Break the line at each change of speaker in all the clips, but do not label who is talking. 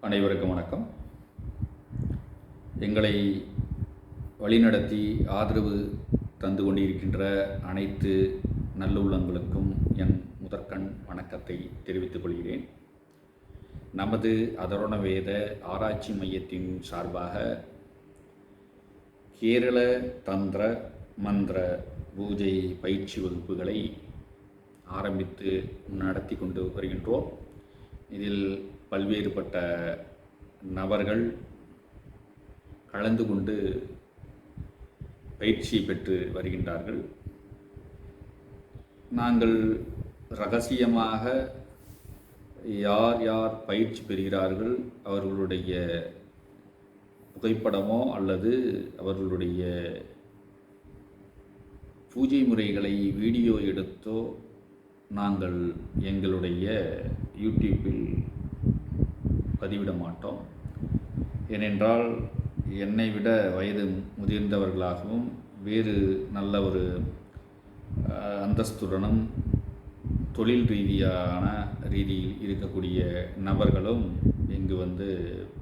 அனைவருக்கும் வணக்கம். எங்களை வழிநடத்தி ஆதரவு தந்து கொண்டிருக்கின்ற அனைத்து நல்லுள்ளங்களுக்கும் என் முதற்கண் வணக்கத்தை தெரிவித்துக் கொள்கிறேன். நமது அதர்வண வேத ஆராய்ச்சி மையத்தின் சார்பாக கேரள தந்திர மந்திர பூஜை பயிற்சி வகுப்புகளை ஆரம்பித்து நடத்தி கொண்டு வருகின்றோம். இதில் பல்வேறுபட்ட நபர்கள் கலந்து கொண்டு பயிற்சி பெற்று வருகின்றார்கள். நாங்கள் இரகசியமாக யார் யார் பயிற்சி பெறுகிறார்கள் அவர்களுடைய புகைப்படமோ அல்லது அவர்களுடைய பூஜை முறைகளை வீடியோ எடுத்தோ நாங்கள் எங்களுடைய யூடியூப்பில் பதிவிட மாட்டோம். ஏனென்றால் என்னை விட வயது முதிர்ந்தவர்களாகவும் வேறு நல்ல ஒரு அந்தஸ்துடனும் தொழில் ரீதியான ரீதியில் இருக்கக்கூடிய நபர்களும் இங்கு வந்து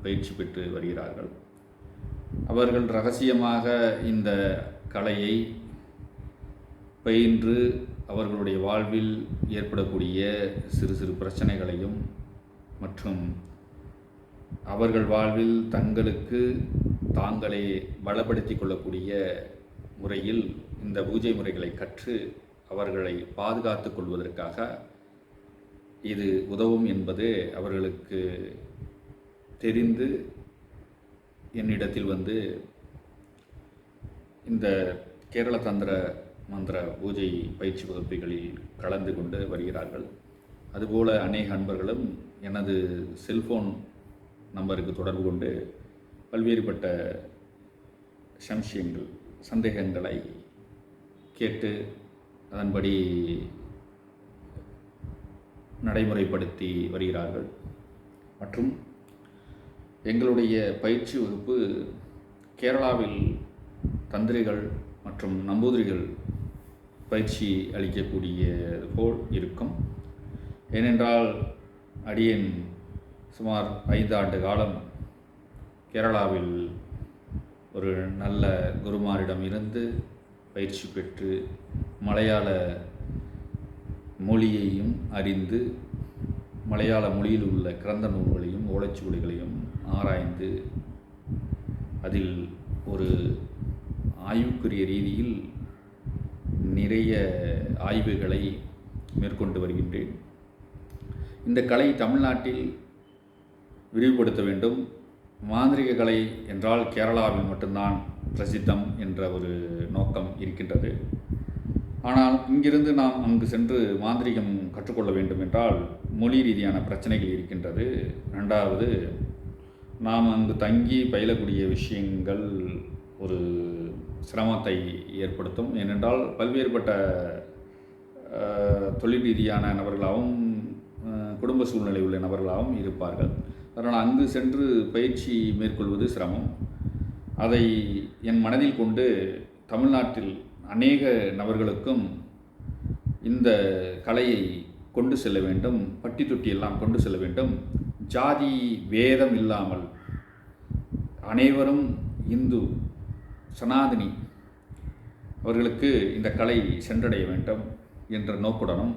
பயிற்சி பெற்று வருகிறார்கள். அவர்கள் இரகசியமாக இந்த கலையை பயின்று அவர்களுடைய வாழ்வில் ஏற்படக்கூடிய சிறு சிறு பிரச்சனைகளையும் மற்றும் அவர்கள் வாழ்வில் தங்களுக்கு தாங்களே பலப்படுத்தி கொள்ளக்கூடிய முறையில் இந்த பூஜை முறைகளை கற்று அவர்களை பாதுகாத்து கொள்வதற்காக இது உதவும் என்பது அவர்களுக்கு தெரிந்து என்னிடத்தில் வந்து இந்த கேரள தந்திர மந்திர பூஜை பயிற்சி வகுப்புகளில் கலந்து கொண்டு வருகிறார்கள். அதுபோல் அநேக அன்பர்களும் எனது செல்ஃபோன் நம்பருக்கு தொடர்பு கொண்டு பல்வேறுபட்ட சந்தேகங்களை கேட்டு அதன்படி நடைமுறைப்படுத்தி வருகிறார்கள். மற்றும் எங்களுடைய பயிற்சி வகுப்பு கேரளாவில் தந்திரிகள் மற்றும் நம்பூதிரிகள் பயிற்சி அளிக்கக்கூடியது போல் இருக்கும். ஏனென்றால் அடியேன் சுமார் 5 ஆண்டு காலம் கேரளாவில் ஒரு நல்ல குருமாரிடம் இருந்து பயிற்சி பெற்று மலையாள மொழியையும் அறிந்து மலையாள மொழியில் உள்ள கிரந்த நூல்களையும் ஓலைச்சுவடிகளையும் ஆராய்ந்து அதில் ஒரு ஆய்வுக்குரிய ரீதியில் நிறைய ஆய்வுகளை மேற்கொண்டு வருகின்றேன். இந்த கலை தமிழ்நாட்டில் விரிவுபடுத்த வேண்டும். மாந்திரிக கலை என்றால் கேரளாவில் மட்டும்தான் பிரசித்தம் என்ற ஒரு நோக்கம் இருக்கின்றது. ஆனால் இங்கிருந்து நாம் அங்கு சென்று மாந்திரிகம் கற்றுக்கொள்ள வேண்டும் என்றால் மொழி ரீதியான பிரச்சனைகள் இருக்கின்றது. ரெண்டாவது, நாம் அங்கு தங்கி பயிலக்கூடிய விஷயங்கள் ஒரு சிரமத்தை ஏற்படுத்தும். ஏனென்றால் பல்வேறுபட்ட தொழில் ரீதியான நபர்களாகவும் குடும்ப சூழ்நிலை உள்ள நபர்களாகவும் இருப்பார்கள். அதனால் அங்கு சென்று பயிற்சி மேற்கொள்வது சிரமம். அதை என் மனதில் கொண்டு தமிழ்நாட்டில் அநேக நபர்களுக்கும் இந்த கலையை கொண்டு செல்ல வேண்டும், பட்டி தொட்டி எல்லாம் கொண்டு செல்ல வேண்டும். ஜாதி வேதம் இல்லாமல் அனைவரும் இந்து சனாதனி அவர்களுக்கு இந்த கலை சென்றடைய வேண்டும் என்ற நோக்குடனும்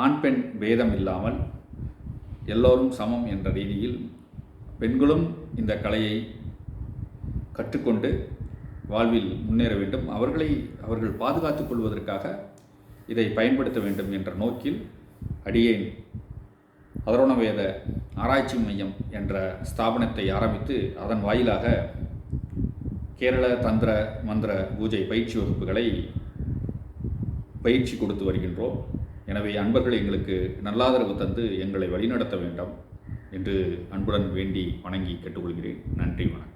ஆண் பெண் பேதம் இல்லாமல் எல்லோரும் சமம் என்ற ரீதியில் பெண்களும் இந்த கலையை கற்றுக்கொண்டு வாழ்வில் முன்னேற வேண்டும், அவர்கள் பாதுகாத்துக் கொள்வதற்காக இதை பயன்படுத்த வேண்டும் என்ற நோக்கில் அடியேன் அதர்வண வேத ஆராய்ச்சி மையம் என்ற ஸ்தாபனத்தை ஆரம்பித்து அதன் வாயிலாக கேரள தந்திர மந்திர பூஜை பயிற்சி வகுப்புகளை பயிற்சி கொடுத்து வருகின்றோம். எனவே அன்பர்கள் எங்களுக்கு நல்லாதரவு தந்து எங்களை வழிநடத்த வேண்டும் என்று அன்புடன் வேண்டி வணங்கி கேட்டுக்கொள்கிறேன். நன்றி, வணக்கம்.